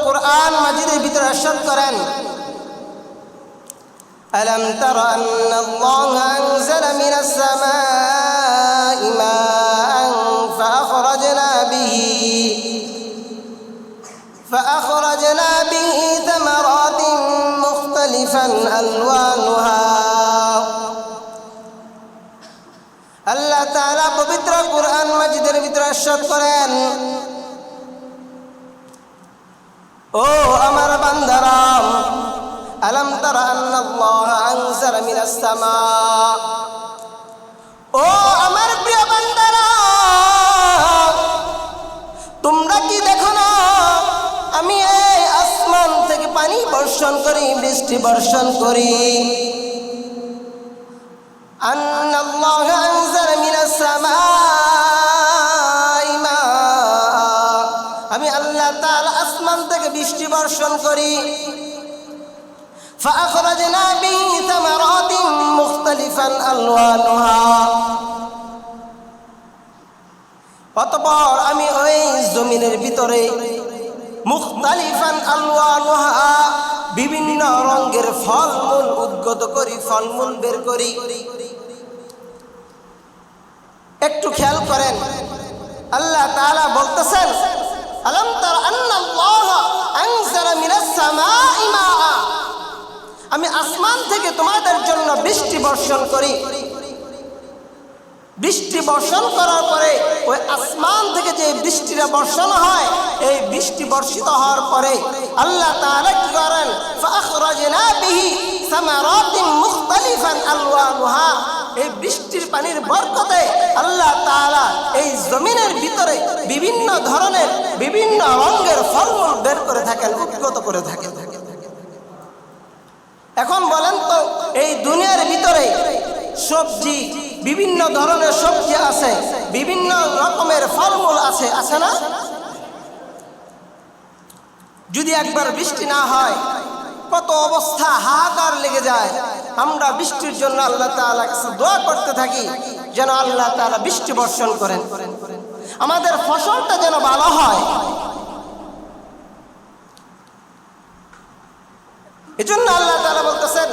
কুরআন মাজিদের ভিতরে ইরশাদ করেন, আলাম তারা আন্নাল্লাহা আনজালা মিনাস সামাই মাআন فأخرجنا به ثمرات مختلفا ألوانها। আল্লাহ তাআলা পবিত্র কুরআন মাজিদের ভিতরে ইরশাদ করেন, ও আমার বান্দারা, আলাম তারা আন্নাল্লাহা আনজালা মিনাস সামা, ও আমার প্রিয় বান্দারা, তোমরা কি দেখো না আমি এই আসমান থেকে পানি বর্ষণ করি, বৃষ্টি বর্ষণ করি। আন্নাল্লাহা আনজালা মিনাস সামাই মা, আমি আল্লাহ তাআলা আসমান থেকে বৃষ্টি বর্ষণ করি। فأخرجنا به ثمرات مختلفا ألوانها, অতঃপর আমি ওই জমিনের ভিতরে মুখতালিফান আলওয়ানুহা, বিভিন্ন রঙের ফলমূল উদ্গত করি, ফলমূল বের করি। একটু খেয়াল করেন, আল্লাহ তাআলা বলতেছেন, আলাম তারা আন্নাল্লাহা আনজালা মিনাস সামাই মাআ, আমি আসমান থেকে তোমাদের জন্য বৃষ্টি বর্ষণ করি। বৃষ্টি বর্ষণ করার পরে ওই আসমান থেকে যে বৃষ্টিটা বর্ষণ হয়, এই বৃষ্টি বর্ষিত হওয়ার পরে আল্লাহ তাআলা কি করেন, ফাখরাজনা বিহি সামারাতিন মুখতালিফান আলওয়ানুহা, এই বৃষ্টির পানির বরকতে আল্লাহ তাআলা এই জমিনের ভিতরে বিভিন্ন ধরনের বিভিন্ন রঙের ফলমূল বের করে থাকেন, উদ্গত করে থাকেন। এখন বলেন তো, এই দুনিয়ার ভিতরে সবজি, বিভিন্ন ধরনের সবজি আছে, বিভিন্ন রকমের ফলমূল আছে, আছে না? যদি একবার বৃষ্টি না হয় কত অবস্থা হাহাকার লেগে যায়। আমরা বৃষ্টির জন্য আল্লাহ তাআলার কাছে দোয়া করতে থাকি যেন আল্লাহ তাআলা বৃষ্টি বর্ষণ করেন, আমাদের ফসলটা যেন ভালো হয়। এজন্য আল্লাহ তাআলা বলতেছেন,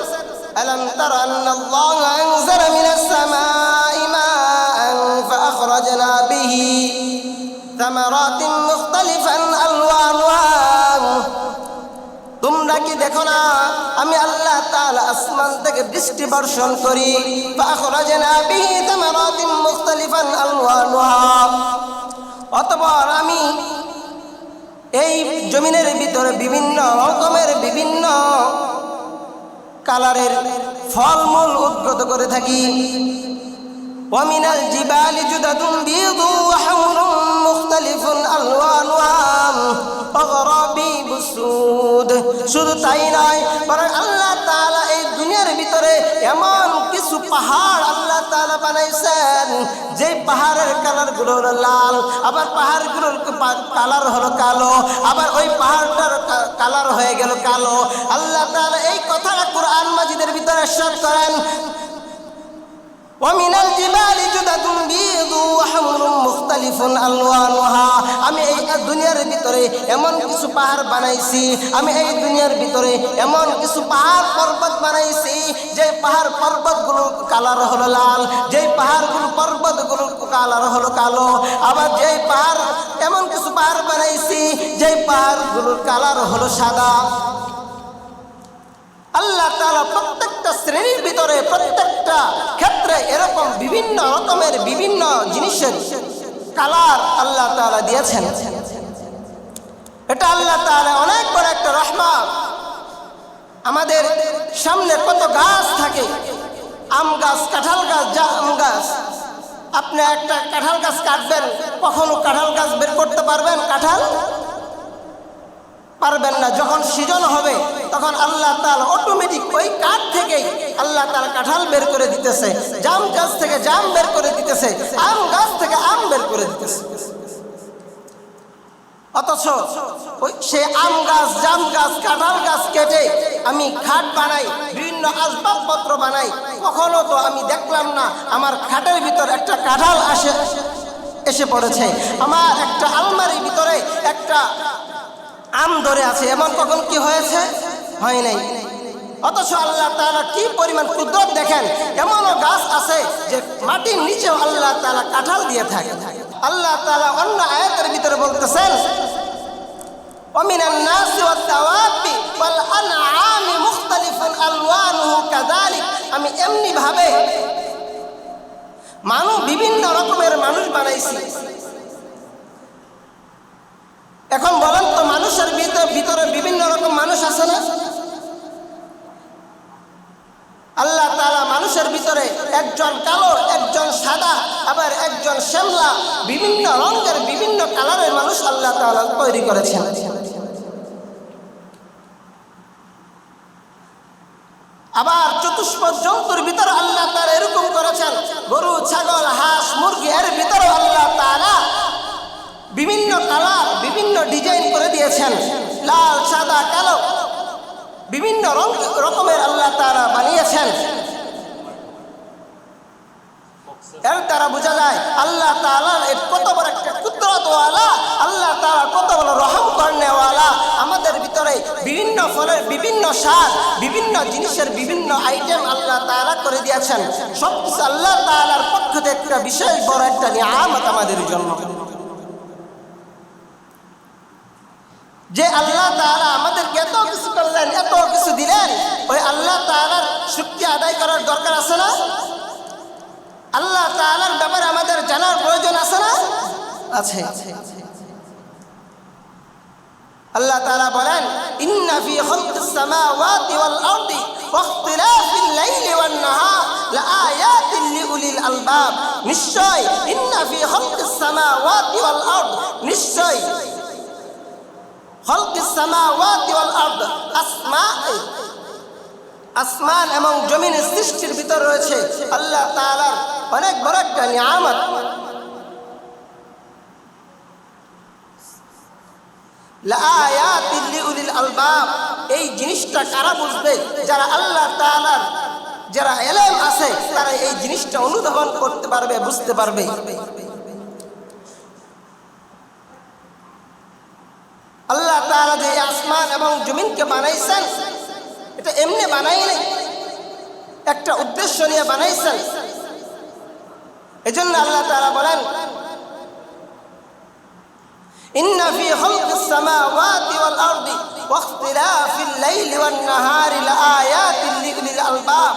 আলাম তারা আন্নাল্লাহা আনজালা মিনাস সামাই মাআন ফাআখরাজনা বিহি সামারাতিন মুখতালিফান আলওয়ানুহা, তোমরা কি দেখো না আমি আল্লাহ তাআলা আসমান থেকে বৃষ্টি বর্ষণ করি। ফাআখরাজনা বিহি সামারাতিন মুখতালিফান আলওয়ানুহা, অতঃপর আমি এই জমিনের ভিতরে বিভিন্ন রকমের বিভিন্ন কালারের ফলমূল উদ্গত করে থাকি। ওয়া মিনাল জিবালি জুদাদুন বিয়দু ওয়া হামরুন মুখতালিফুন আলওয়ানুহা ওয়া গরাবিবুস সুদ। শুধু তাই নয়, বরং আল্লাহ তাআলা এই দুনিয়ার ভিতরে এমন কিছু পাহাড় আল্লাহ তাআলা বানাইছেন, যে পাহাড়ের কালার গুলো হলো লাল, আবার পাহাড়গুলোর কালার হলো কালো, আবার ওই পাহাড়টার কালার হয়ে গেল কালো। আল্লাহ তাআলা এই কথাটা কুরআন মাজিদের ভিতরে ইরশাদ করেন, ওয়া মিনাল জিবালি জুদাদুন বিয়দু ওয়া হামরুন মুখতালিফুন আলওয়ানুহা, আমি এই দুনিয়ার ভিতরে এমন কিছু পাহাড় বানাইছি, আমি এই দুনিয়ার ভিতরে এমন কিছু পাহাড় পর্বত বানাইছি, যে পাহাড় পর্বতগুলো কালার হলো লাল, যে পাহাড়গুলো পর্বতগুলো কালার হলো কালো, আবার যে পাহাড় এমন কিছু পাহাড় বানাইছি যে পাহাড়গুলোর কালার হলো সাদা। আল্লাহ তাআলা প্রত্যেকটা শ্রেণীর ভিতরে, প্রত্যেকটা ক্ষেত্রে এরকম বিভিন্ন রকমের বিভিন্ন জিনিসের কালার আল্লাহ তাআলা দিয়েছেন। এটা আল্লাহ তাআলা অনেক বড় একটা রহমত। আমাদের সামনে কত গাছ থাকে, আম গাছ, কাঁঠাল গাছ, জাম গাছ। আপনি একটা কাঁঠাল গাছ কাটবেন, কখনো কাঁঠাল গাছ বের করতে পারবেন? কাঁঠাল পারবেন না। যখন সিজন হবে তখন আল্লাহ তাআলা অটোমেটিক ওই কাঠ থেকেই আল্লাহ তাআলা কাঁঠাল বের করে দিতেছে, জাম গাছ থেকে জাম বের করে দিতেছে, আম গাছ থেকে আম বের করে দিতেছে। অথচ ওই সে আম গাছ, জাম গাছ, কাঁঠাল গাছ কেটে আমি খাট বানাই, বিভিন্ন আসবাবপত্র বানাই, কখনো তো আমি দেখলাম না আমার খাটের ভিতর একটা কাঁঠাল এসে পড়েছে, আমার একটা আলমারির ভিতরে একটা আম ধরে আছে, এমন কখন কি হয়েছে? হয় নাই। অথচ আল্লাহ তাআলা কি পরিমাণ কুদরত দেখেন, এমনও গাছ আছে যে মাটির নিচেও আল্লাহ তাআলা কাঁঠাল দিয়ে থাকে। আল্লাহ তাআলা অন্য আয়াতের ভিতরে বলতেছেন, ওয়ামিনান নাসি ওয়াদ দাওয়াবি ওয়াল আনআমি মুখতালিফুন আলওয়ানুহু কাযালিক। আমি এমনি ভাবে মানুষ, বিভিন্ন রকমের মানুষ বানাইছি। এখন বলেন তো, মানুষের ভিতরে বিভিন্ন রকম মানুষ আছে না? আল্লাহ তাআলা মানুষের ভিতরে একজন কালো, একজন সাদা, আবার একজন শ্যামলা, বিভিন্ন রঙের বিভিন্ন কালারের মানুষ আল্লাহ তাআলা তৈরি করেছেন। আবার চতুষ্পদ জন্তুর ভিতরে আল্লাহ তাআলা এরকম করেছেন, গরু, ছাগল, হাঁস, মুরগি, এর ভিতরে আল্লাহ তাআলা বিভিন্ন কালার, বিভিন্ন ডিজাইন করে দিয়েছেন, লাল, সাদা, কালো, বিভিন্ন রকমের আল্লাহ তাআলা বানিয়েছেন। এর দ্বারা বোঝা যায় আল্লাহ তাআলার কত বড় একটা কুদরতওয়ালা, আল্লাহ তাআলা কত বড় রহম করনেওয়ালা। আমাদের ভিতরে বিভিন্ন ফলের বিভিন্ন স্বাদ, বিভিন্ন জিনিসের বিভিন্ন আইটেম আল্লাহ তাআলা করে দিয়েছেন। সব কিছু আল্লাহ তাআলার পক্ষ থেকে একটা বিশেষ বড় একটা নিয়ামত আমাদের জন্য। যে আল্লাহ তাআলা আমাদেরকে এত কিছু করলেন, এত কিছু দিলেন, ওই আল্লাহ তাআলার শুকরিয়া আদায় করার দরকার আছে না? আল্লাহ তাআলার ব্যাপারে আমাদের জানার প্রয়োজন আছে না? আছে। আল্লাহ তাআলা বলেন, ইন্না ফি খালকিস সামাওয়াতি ওয়াল আরদি ওয়া ইখতিলাফিল লাইলি ওয়ান নাহার লাআয়াতিন লিউলিল আলবাব। নিশ্চয়, ইন্না ফি খালকিস সামাওয়াতি ওয়াল আরদ, নিশ্চয় খালকিস সামাওয়াতি ওয়াল আরদ, আসমান এবং জমিনের সৃষ্টির ভিতর রয়েছে আল্লাহ তাআলার অনেক বড় একটা নিয়ামত। লাআয়াতিন লিউলিল আলবাব, এই জিনিসটা কারা বুঝবে? যারা আল্লাহ তাআলার যারা ইলম আছে, তারা এই জিনিসটা অনুধাবন করতে পারবে, বুঝতে পারবে। আল্লাহ তাআলা যে আসমান এবং জমিনকে বানাইছেন, এটা এমনি বানাই নাই, একটা উদ্দেশ্য নিয়ে বানাইছেন। এজন্য আল্লাহ তাআলা বলেন, ইন্না ফি খালকিস সামাওয়াতি ওয়াল আরদি ওয়া ইখতিলাফিল লাইলি ওয়ান নাহারি লাআয়াতিন লিউলিল আলবাব।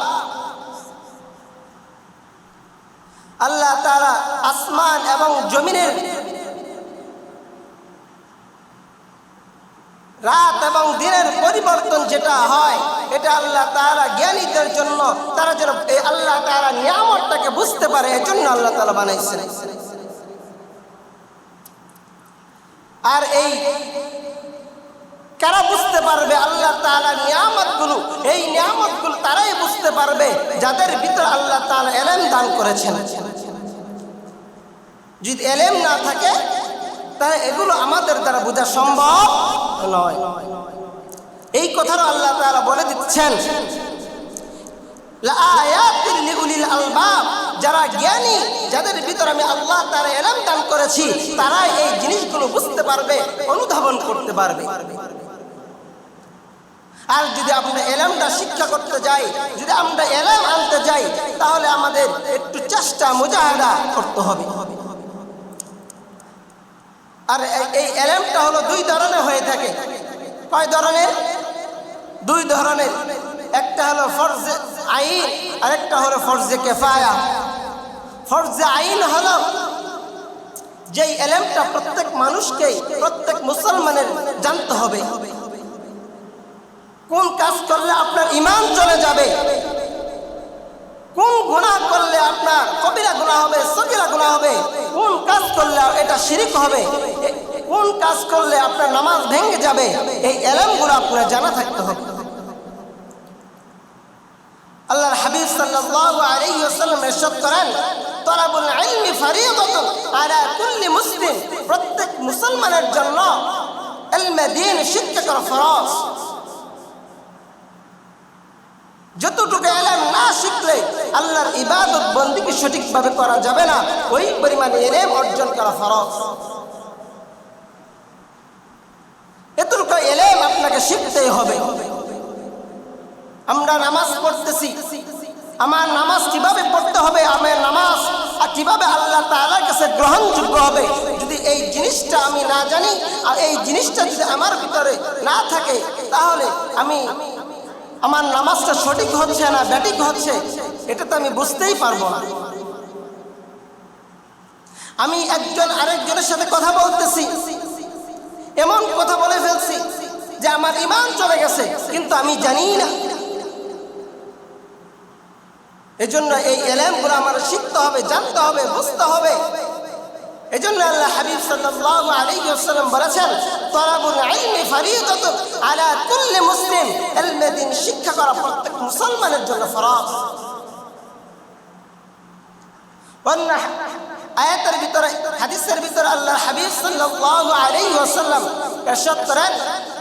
আল্লাহ তাআলা আসমান এবং জমিনের রাত এবং দিনের পরিবর্তন যেটা হয়, এটা আল্লাহ তাআলা জ্ঞানীদের জন্য, তারা যেন এই আল্লাহ তাআলা নিয়ামতটাকে বুঝতে পারে, এজন্য আল্লাহ তাআলা বানাইছেন। আর এই কারা বুঝতে পারবে আল্লাহ তাআলার নিয়ামতগুলো? এই নিয়ামতগুলো তারাই বুঝতে পারবে যাদের ভিতরে আল্লাহ তাআলা ইলম দান করেছেন। যদি ইলম না থাকে, তাহলে এগুলো আমাদের দ্বারা বোঝা সম্ভব নয়। এই কথাটা আল্লাহ তাআলা বলে দিচ্ছেন, লাআয়াতিন লিউলিল আলবাব, যারা জ্ঞানী, যাদের ভিতরে আমি আল্লাহ তাআলা ইলম দান করেছি, তারা এই জিনিসগুলো বুঝতে পারবে, অনুধাবন করতে পারবে। আর যদি আমরা ইলমটা শিক্ষা করতে যাই, যদি আমরা ইলম আনতে যাই, তাহলে আমাদের একটু চেষ্টা মুজাহাদা করতে হবে। আর এই ইলমটা হলো দুই ধরনের হয়ে থাকে। কয় ধরনের? দুই ধরনের। একটা হলো ফরজে আইন, আর একটা হলো ফরজে কিফায়া। ফরজে আইন হলো যে ইলমটা প্রত্যেক মানুষকে, প্রত্যেক মুসলমানের জানতে হবে। কোন কাজ করলে আপনার ঈমান চলে যাবে, কোন গুনাহ করলে আপনার কবিরা গুনাহ হবে, সগীরা গুনাহ হবে, কোন কাজ করলে এটা শিরক হবে, কোন কাজ করলে আপনার নামাজ ভেঙে যাবে, এই ইলমগুলো আপনার জানা থাকতে হবে। আল্লাহর হাবিব সাল্লাল্লাহু আলাইহি ওয়াসাল্লাম ইরশাদ করেন, তালাবুল ইলমি ফারিদাতুন আলা কুল্লি মুসলিম, প্রত্যেক মুসলমানের জন্য ইলমে দ্বীন শিক্ষা করা ফরজ। যতটুকু ইলম না শিখলে আল্লাহর ইবাদত বন্দেগী সঠিকভাবে করা যাবে না, ওই পরিমাণে ইলম অর্জন করা ফরজ। এতটুকু এলেম আপনাকে শিখতেই হবে। আমরা নামাজ পড়তেছি, আমার নামাজ কিভাবে পড়তে হবে, আমার নামাজ কিভাবে আল্লাহ তাআলার কাছে গ্রহণযোগ্য হবে, যদি এই জিনিসটা আমি না জানি আর এই জিনিসটা যদি আমার ভিতরে না থাকে, তাহলে আমার নামাজটা সঠিক হচ্ছে না ব্যাঠিক হচ্ছে এটা তো আমি বুঝতেই পারবো না। আমি একজন আরেকজনের সাথে কথা বলতেছি, এমন কথা বলে ফেলছি যে আমার ঈমান চলে গেছে, কিন্তু আমি জানি না। এজন্য এই ইলমগুলো আমার শিখতে হবে, জানতে হবে, বুঝতে হবে। এজন্য আল্লাহ হাবিব সাল্লাল্লাহু আলাইহি ওয়াসাল্লাম বলেছেন, তালাবুল ইলমি ফরিদাতুন আলা কুল্লি মুসলিম, ইলমে দ্বীন শিক্ষা করা প্রত্যেক মুসলমানের জন্য ফরজ। অন্য আয়াতের ভিতরে, হাদিসের ভিতরে আল্লাহ হাবিব সাল্লাল্লাহু আলাইহি ওয়াসাল্লাম ইরশাদ করেন,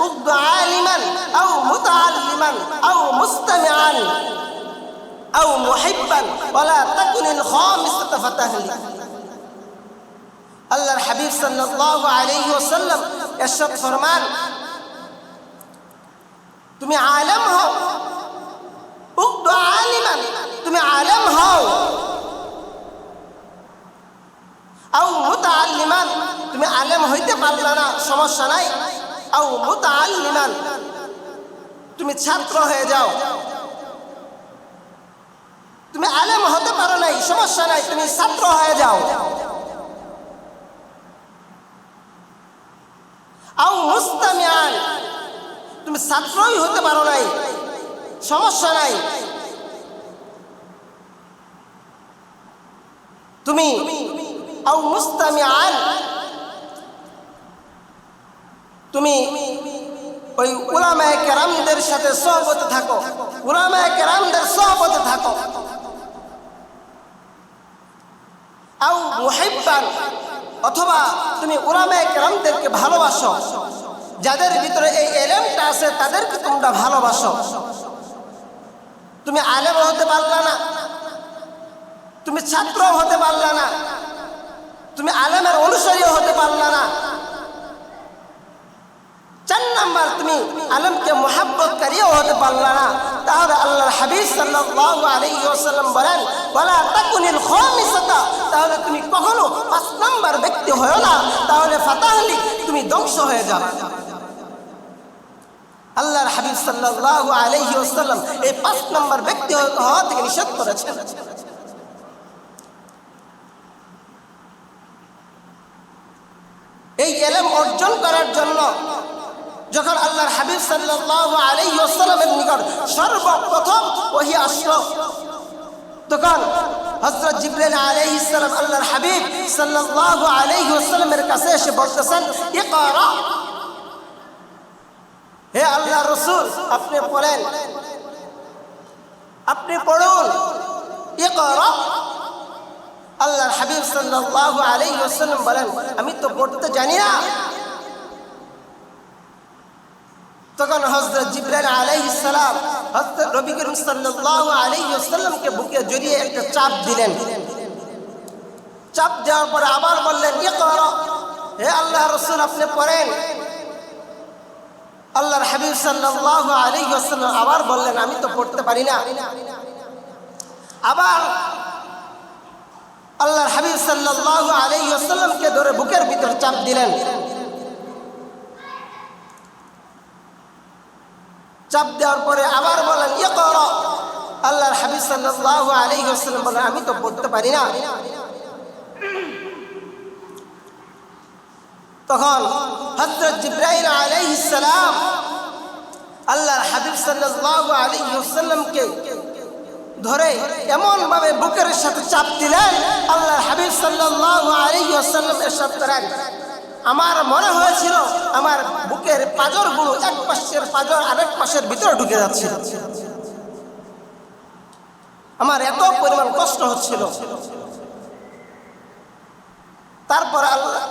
উদ্দু আলিমান আও মুতাআল্লিমান আও মুস্তামিআন আও মুহিব্বান ওয়ালা তাকুনিল খামিসাতা ফাতাহলি। আল্লাহর হাবিব সাল্লাল্লাহু আলাইহি ওয়াসাল্লাম ইরশাদ ফরমান, তুমি আলেম হও, উদ্দু আলিমান, তুমি আলেম হও, আও মুতাআল্লিমান, তুমি আলেম হইতে পারলা না, সমস্যা নাই, আও মুতাআল্লিমান, তুমি ছাত্র হয়ে যাও। তুমি আলেম হতে পারো নাই, সমস্যা নাই, তুমি ছাত্র হয়ে যাও। আও মুস্তামিআন, তুমি ছাত্রই হতে পারো নাই, সমস্যা নাই, তুমি আও মুস্তামিআন, তুমি ওই উলামায়ে কেরামদের সাথে সহবতে থাকো, উলামায়ে কেরামদের সহবতে থাকো। আও মুহিব্বান, অথবা তুমি উলামায়ে কেরামদেরকে ভালোবাসো, যাদের ভিতরে এই ইলমটা আছে তাদেরকে তোমরা ভালোবাসো। তুমি আলেম হতে পারলা না, তুমি ছাত্র হতে পারলা না, তুমি আলেমের অনুসারীও হতে পারলা না। 4 নাম্বার, তুমি আলেমকে মুহাব্বতকারীও হতে পারলা না। তাহলে আল্লাহর হাবিব সাল্লাল্লাহু আলাইহি ওয়াসাল্লাম বলেন, ওয়ালা তাকুনিল খামিসাতা, তাহলে তুমি কখনো 5 নাম্বার ব্যক্তি হয়ো না, তাহলে ফাতাহলি, তুমি ধ্বংস হয়ে যাবে। আল্লাহর হাবিব সাল্লাল্লাহু আলাইহি ওয়াসাল্লাম এই 5 নাম্বার ব্যক্তি হওয়া থেকে নিষেধ করেছেন। এই ইলম অর্জন করার জন্য যখন আল্লাহর হাবিব সাল্লাল্লাহু আলাইহি ওয়াসাল্লামের নিকট সর্বপ্রথম ওহী আসলো, তখন হযরত জিবরাইল আলাইহিস সালাম আল্লাহর হাবিব সাল্লাল্লাহু আলাইহি ওয়াসাল্লামের কাছে এসে বলতেছেন, ইকরা, হে আল্লাহর রাসূল, আপনি পড়েন, আপনি পড়ুন, ইকরা। আল্লাহর হাবিব সাল্লাল্লাহু আলাইহি ওয়াসাল্লাম বলেন, আমি তো পড়তে জানি না। তখন হযরত জিবরাইল আলাইহিস সালাম হযরত নবী করিম সাল্লাল্লাহু আলাইহি ওয়াসাল্লামকে বুকে জড়িয়ে একটা চাপ দিলেন। চাপ দেওয়ার পরে আবার বললেন, ইকরা, হে আল্লাহর রাসূল, আপনি পড়েন। আল্লাহর হাবিব সাল্লাল্লাহু আলাইহি ওয়াসাল্লাম আবার বললেন, আমি তো পড়তে পারি না। আবার আল্লাহর হাবিব সাল্লাল্লাহু আলাইহি ওয়াসাল্লামকে ধরে বুকের ভিতর চাপ দিলেন। চাপ দেওয়ার পরে আবার বলেন, ইকরা। আল্লাহর হাবিব সাল্লাল্লাহু আলাইহি ওয়াসাল্লাম বলেন, আমি তো পড়তে পারি না। তখন হযরত জিবরাইল আলাইহিস সালাম আল্লাহর হাবিব সাল্লাল্লাহু আলাইহি ওয়াসাল্লামকে ধরে এমন ভাবে বুকের সাথে চাপ দিলেন, আল্লাহর হাবিব সাল্লাল্লাহু আলাইহি ওয়াসাল্লাম ইরশাদ করেন, আমার মনে হয়েছিল আমার বুকের পাঁজরগুলো এক পাশের পাঁজর আরেক পাশের ভিতরে ঢুকে যাচ্ছে, আমার এত পরিমাণ কষ্ট হচ্ছিল। তারপর আল্লাহ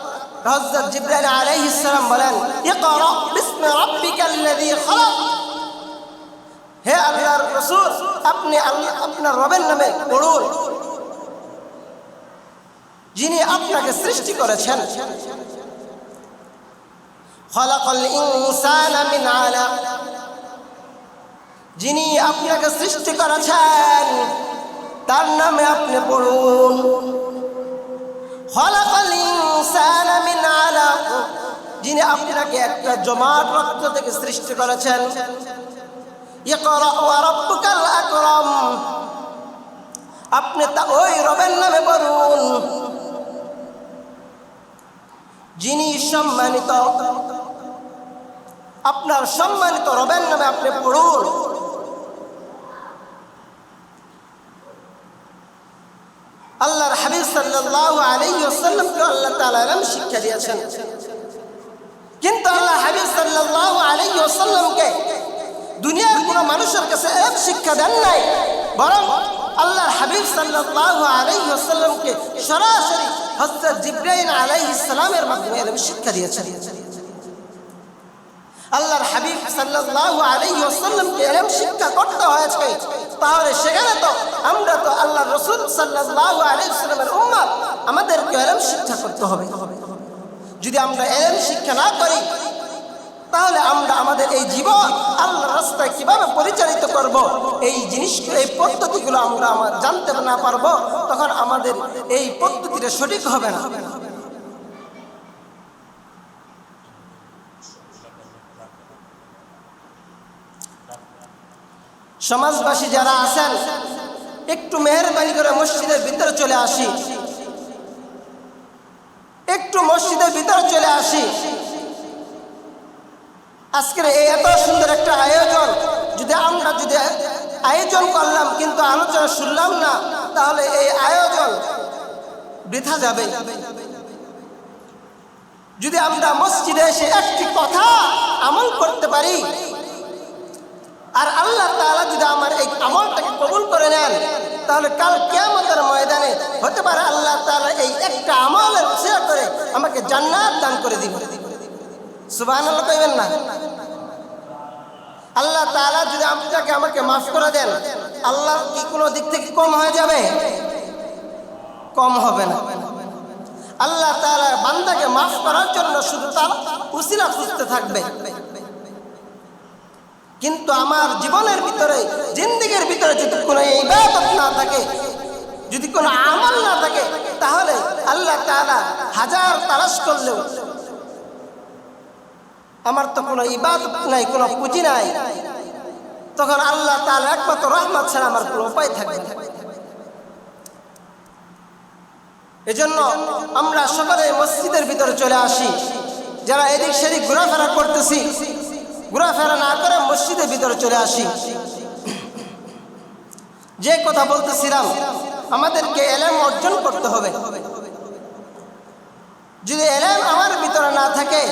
হযরত জিবরাইল আলাইহিস সালাম বলেন, ইকরা বিসমি রাব্বিকাল্লাযী খালাক, হে আল্লাহর রাসূল, আপনি আপনার রবের নামে পড়ুন, যিনি আপনাকে সৃষ্টি করেছেন। খালাকাল ইনসানা মিন আলাক, যিনি আপনাকে সৃষ্টি করেছেন তার নামে আপনি পড়ুন। খালাকাল ইনসানা মিন আলাক, যিনি আপনাকে একটা জমাট রক্ত থেকে সৃষ্টি করেছেন। ইকরা ওয়া রাব্বুকাল আকরাম, আপনি তা ওই রবের নামে পড়ুন যিনি সম্মানিত। আপনার সম্মানিত রবের নামে আপনি পড়ুন। আল্লাহর হাবিব সাল্লাল্লাহু আলাইহি ওয়াসাল্লামকে আল্লাহ তাআলা ইলম শিক্ষা দিয়েছেন, কিন্তু আল্লাহ হাবিব সাল্লাল্লাহু আলাইহি ওয়াসাল্লামকে দুনিয়ার কোনো মানুষের কাছে ইলম শিক্ষা দেন নাই, বরং আল্লাহর হাবিব সাল্লাল্লাহু আলাইহি ওয়াসাল্লামকে সরাসরি হযরত জিবরাইল আলাইহিস সালামের মাধ্যমে ইলম শিক্ষা দিয়েছেন। আল্লাহর হাবিব সাল্লাল্লাহু আলাইহি ওয়াসাল্লামকে ইলম শিক্ষা করতে হয়েছে, তাহলে সেখানে তো আমরা তো আল্লাহর রাসূল সাল্লাল্লাহু আলাইহি ওয়াসাল্লামের উম্মত, আমাদেরকে ইলম শিক্ষা করতে হবে। যদি আমরা ইলম শিক্ষা না করি তাহলে আমরা আমাদের এই জীবন আল্লাহর রাস্তায় কিভাবে পরিচালিত করব, এই জিনিসগুলো, এই পদ্ধতিগুলো আমরা জানতে না পারবো, তখন আমাদের এই পদ্ধতিটা সঠিক হবে না। সমাজবাসী যারা আছেন, একটু মেহেরবানি করে মসজিদের ভিতরে চলে আসি, একটু মসজিদের ভিতরে চলে আসি। আজকের এই এত সুন্দর একটা আয়োজন, যদি আমরা আয়োজন করলাম কিন্তু আলোচনা শুনলাম না, তাহলে এই আয়োজন বৃথা যাবে। যদি আমরা মসজিদে এসে একটি কথা আমল করতে পারি, আর আল্লাহ তাআলা যদি আমার এই আমলটাকে কবুল করে নেন, তাহলে কাল কিয়ামতের ময়দানে হতে পারে আল্লাহ তাআলা এই একটা আমলের উসিলা করে আমাকে জান্নাত দান করে দিবেন। সুবহানাল্লাহ কইবেন না? আল্লাহ তাআলা যদি আপনাকে আমাকে মাফ করে দেন, আল্লাহ কি কোনো দিক থেকে কম হয়ে যাবে? কম হবে না। আল্লাহ তাআলা বান্দাকে মাফ করার জন্য শুধু তার উসিলা খুঁজতে থাকবে। কিন্তু আমার জীবনের ভিতরে, জিন্দেগির ভিতরে যদি কোনো ইবাদত না থাকে, যদি কোনো আমল না থাকে, তাহলে আল্লাহ তাআলা হাজার তালাশ করলেও আমার তো কোনো ইবাদত নাই, কোনো পুঁজি নাই, তখন আল্লাহ তাআলা একমাত্র রহমত ছাড়া আমার কোনো উপায় থাকবে না। এজন্য আমরা সকলে মসজিদের ভিতরে চলে আসি। যারা এদিক সেদিক ঘোরাফেরা করতেছি, ঘোরাফেরা না করে মসজিদের ভিতরে চলে আসি। যে কথা বলতেছিলাম, আমাদেরকে ইলম অর্জন করতে হবে। যদি ইলম আমার ভিতরে না থাকে,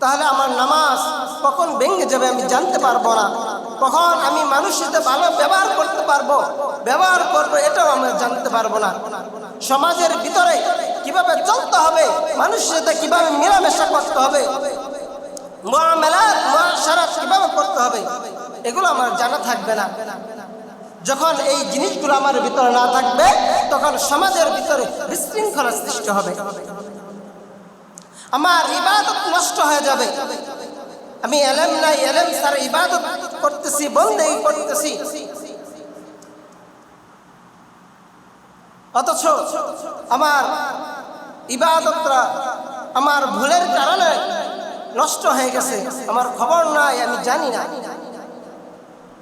তাহলে আমার নামাজ কখন ভেঙে যাবে আমি জানতে পারবো না, কখন আমি মানুষের সাথে ভালো ব্যবহার করতে পারবো, ব্যবহার করবো এটাও আমরা জানতে পারবো না। সমাজের ভিতরে কিভাবে চলতে হবে, মানুষের সাথে কিভাবে মেলামেশা করতে হবে, মুআমালাত মুআশারাত কিভাবে করতে হবে, এগুলো আমার জানা থাকবে না। যখন এই জিনিসগুলো আমার ভিতরে না থাকবে, তখন সমাজের ভিতরে বিশৃঙ্খলা সৃষ্টি হবে, আমার ইবাদত নষ্ট হয়ে যাবে। আমি ইলম নাই, ইলম ছাড়া ইবাদত করতেছি, বন্দেগী করতেছি, অথচ আমার ইবাদতটা আমার ভুলের কারণে নষ্ট হয়ে গেছে, আমার খবর নাই, আমি জানি না।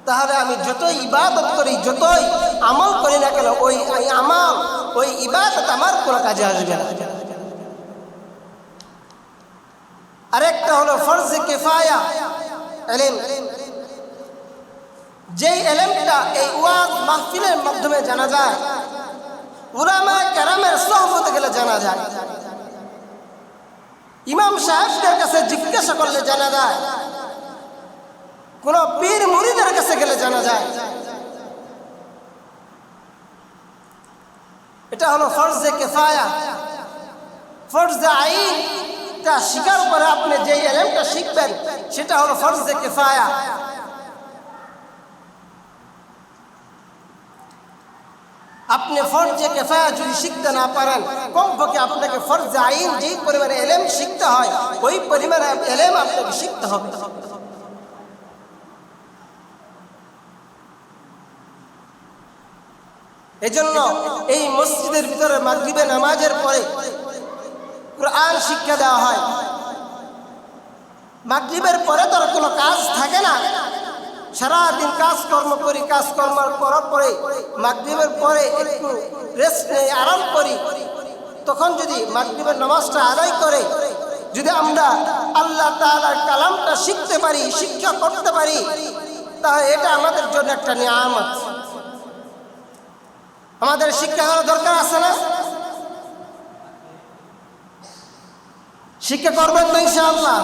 তাহলে আমি যতই ইবাদত করি, যতই আমল করি না কেন, ওই আমল, ওই ইবাদত আমার কোনো কাজে আসবে না। আরেকটা হলো ফরজে কিফায়া ইলম, যেই ইলমটা এই ওয়াজ মাহফিলের মাধ্যমে জানা যায়, উলামা কেরামের সোহবতে গেলে জানা যায়, ইমাম সাহেবদের কাছে জিজ্ঞাসা করলে জানা যায়, কোন পীর মুরিদের কাছে গেলে জানা যায়। এটা হলো ফরজে কিফায়া। ফরজে আইন স্বীকার করে আপনি যে ইলমটা শিখবেন, সেটা হলো ফরজে কিফায়া। আপনি ফরজে কিফায়া যদি শিখতে না পারেন, কমপক্ষে আপনাকে ফরজে আইন যে পরিমাণে ইলম শিখতে হয় ওই পরিমাণে ইলম আপনাকে শিখতে হবে। এজন্য এই মসজিদের ভিতরে মাগরিবের নামাজের পরে কুরআন শিক্ষা দেওয়া হয়। মাগরিবের পরে তো কোনো কাজ থাকে না, সারাদিন কাজকর্ম করি, কাজকর্ম করার পরে মাগরিবের পরে একটু রেস্ট নেই, আরাম করি। তখন যদি মাগরিবের নামাজটা আদায় করে যদি আমরা আল্লাহ তাআলার কালামটা শিখতে পারি, শিক্ষা করতে পারি, তাহলে এটা আমাদের জন্য একটা নিয়ামত। আমাদের শিক্ষা করার দরকার আছে না? শিক্ষা করবেন তো ইনশাআল্লাহ।